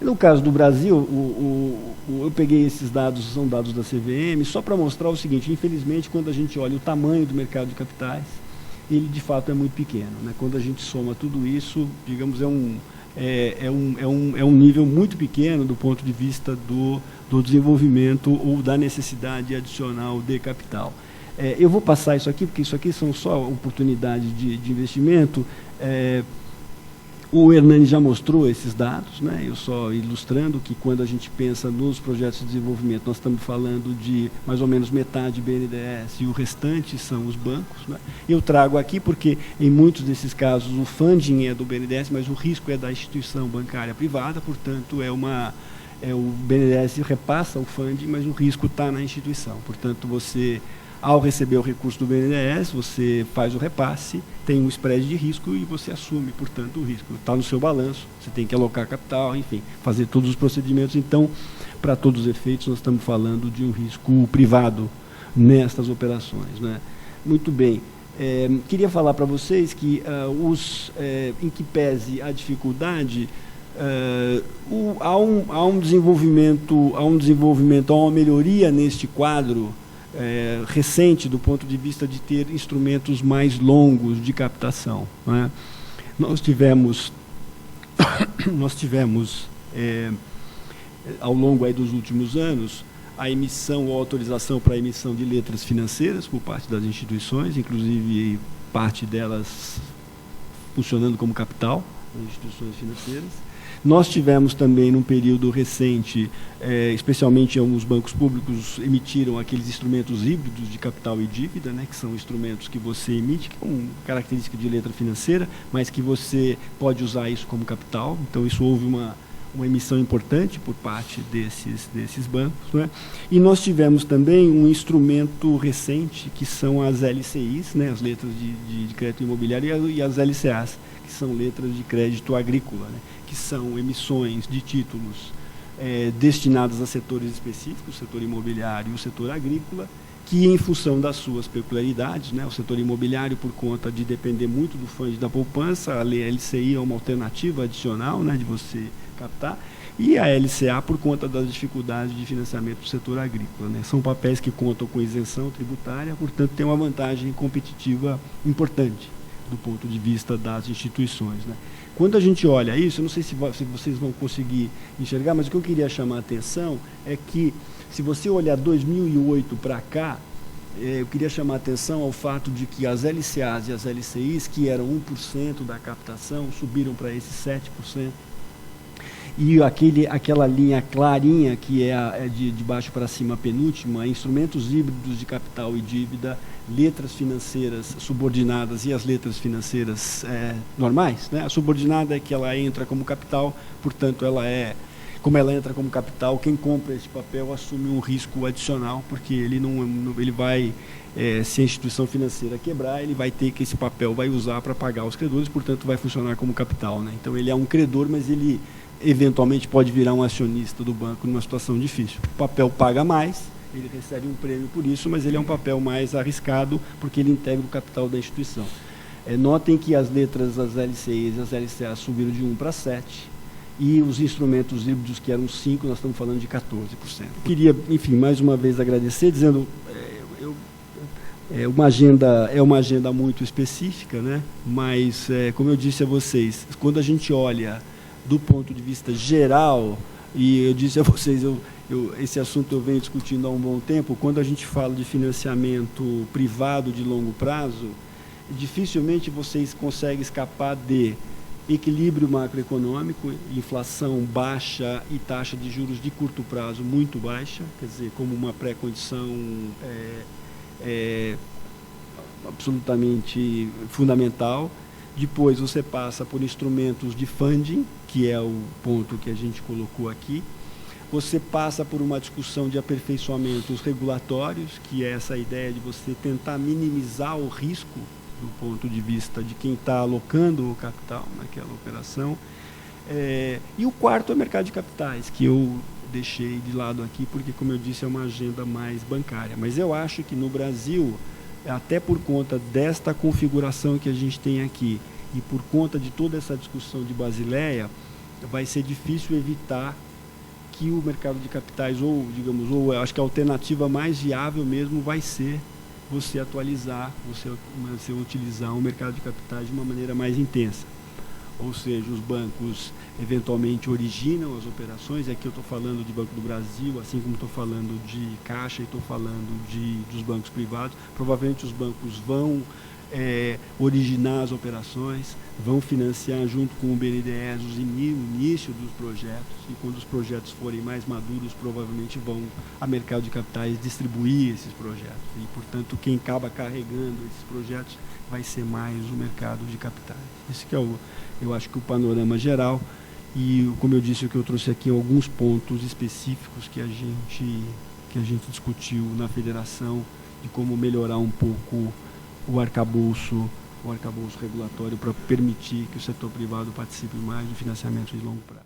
No caso do Brasil, eu peguei esses dados, são dados da CVM, só para mostrar o seguinte: infelizmente, quando a gente olha o tamanho do mercado de capitais, ele de fato é muito pequeno, né? Quando a gente soma tudo isso, digamos, é um nível muito pequeno do ponto de vista do desenvolvimento ou da necessidade adicional de capital. Eu vou passar isso aqui, porque isso aqui são só oportunidades de investimento. O Hernani já mostrou esses dados, né? Eu só ilustrando que quando a gente pensa nos projetos de desenvolvimento, nós estamos falando de mais ou menos metade BNDES e o restante são os bancos, né? Eu trago aqui porque em muitos desses casos o funding é do BNDES, mas o risco é da instituição bancária privada, portanto o BNDES repassa o funding, mas o risco está na instituição. Portanto, você, ao receber o recurso do BNDES, você faz o repasse, tem um spread de risco e você assume, portanto, o risco. Está no seu balanço, você tem que alocar capital, enfim, fazer todos os procedimentos. Então, para todos os efeitos, nós estamos falando de um risco privado nestas operações, né? Muito bem. Queria falar para vocês que, em que pese a dificuldade, há um desenvolvimento, há uma melhoria neste quadro recente do ponto de vista de ter instrumentos mais longos de captação, né? Nós tivemos ao longo aí dos últimos anos a emissão ou autorização para a emissão de letras financeiras por parte das instituições, inclusive parte delas funcionando como capital das instituições financeiras. Nós tivemos também, num período recente, especialmente alguns bancos públicos emitiram aqueles instrumentos híbridos de capital e dívida, né, que são instrumentos que você emite, que é uma característica de letra financeira, mas que você pode usar isso como capital. Então, isso houve uma emissão importante por parte desses bancos, né? E nós tivemos também um instrumento recente, que são as LCIs, né, as letras de crédito imobiliário, e as LCAs, que são letras de crédito agrícola, né, que são emissões de títulos destinadas a setores específicos, o setor imobiliário e o setor agrícola, que, em função das suas peculiaridades, né, o setor imobiliário, por conta de depender muito do fundo da poupança, a LCI é uma alternativa adicional, né, de você captar, e a LCA por conta das dificuldades de financiamento do setor agrícola, né. São papéis que contam com isenção tributária, portanto, tem uma vantagem competitiva importante do ponto de vista das instituições, né. Quando a gente olha isso, eu não sei se vocês vão conseguir enxergar, mas o que eu queria chamar a atenção é que, se você olhar 2008 para cá, eu queria chamar a atenção ao fato de que as LCAs e as LCIs, que eram 1% da captação, subiram para esses 7%. E aquela linha clarinha, que é de baixo para cima, a penúltima, instrumentos híbridos de capital e dívida, letras financeiras subordinadas e as letras financeiras normais, né? A subordinada é que ela entra como capital, portanto, como ela entra como capital, quem compra esse papel assume um risco adicional, porque ele vai, se a instituição financeira quebrar, ele vai ter que esse papel vai usar para pagar os credores, portanto, vai funcionar como capital, né? Então, ele é um credor, mas ele eventualmente pode virar um acionista do banco numa situação difícil. O papel paga mais, ele recebe um prêmio por isso, mas ele é um papel mais arriscado, porque ele integra o capital da instituição. Notem que as letras, as LCIs e as LCAs subiram de 1 para 7, e os instrumentos híbridos, que eram 5, nós estamos falando de 14%. Queria, enfim, mais uma vez agradecer, dizendo, é uma agenda muito específica, né? Mas, como eu disse a vocês, quando a gente olha do ponto de vista geral, e eu disse a vocês, esse assunto eu venho discutindo há um bom tempo, quando a gente fala de financiamento privado de longo prazo, dificilmente vocês conseguem escapar de equilíbrio macroeconômico, inflação baixa e taxa de juros de curto prazo muito baixa, quer dizer, como uma pré-condição absolutamente fundamental. Depois você passa por instrumentos de funding, que é o ponto que a gente colocou aqui. Você passa por uma discussão de aperfeiçoamentos regulatórios, que é essa ideia de você tentar minimizar o risco do ponto de vista de quem está alocando o capital naquela operação. E o quarto é o mercado de capitais, que eu deixei de lado aqui, porque, como eu disse, é uma agenda mais bancária. Mas eu acho que no Brasil, até por conta desta configuração que a gente tem aqui, e por conta de toda essa discussão de Basileia, vai ser difícil evitar que o mercado de capitais, ou digamos, ou eu acho que a alternativa mais viável mesmo vai ser você atualizar, você utilizar o mercado de capitais de uma maneira mais intensa. Ou seja, os bancos eventualmente originam as operações, aqui eu estou falando de Banco do Brasil, assim como estou falando de Caixa e estou falando dos bancos privados. Provavelmente os bancos vão originar as operações, vão financiar junto com o BNDES o início dos projetos, e quando os projetos forem mais maduros, provavelmente vão a mercado de capitais distribuir esses projetos. E, portanto, quem acaba carregando esses projetos vai ser mais o mercado de capitais. Esse que é eu acho que o panorama geral, e como eu disse, o que eu trouxe aqui alguns pontos específicos que a gente discutiu na federação, de como melhorar um pouco o arcabouço regulatório para permitir que o setor privado participe mais do financiamento de longo prazo.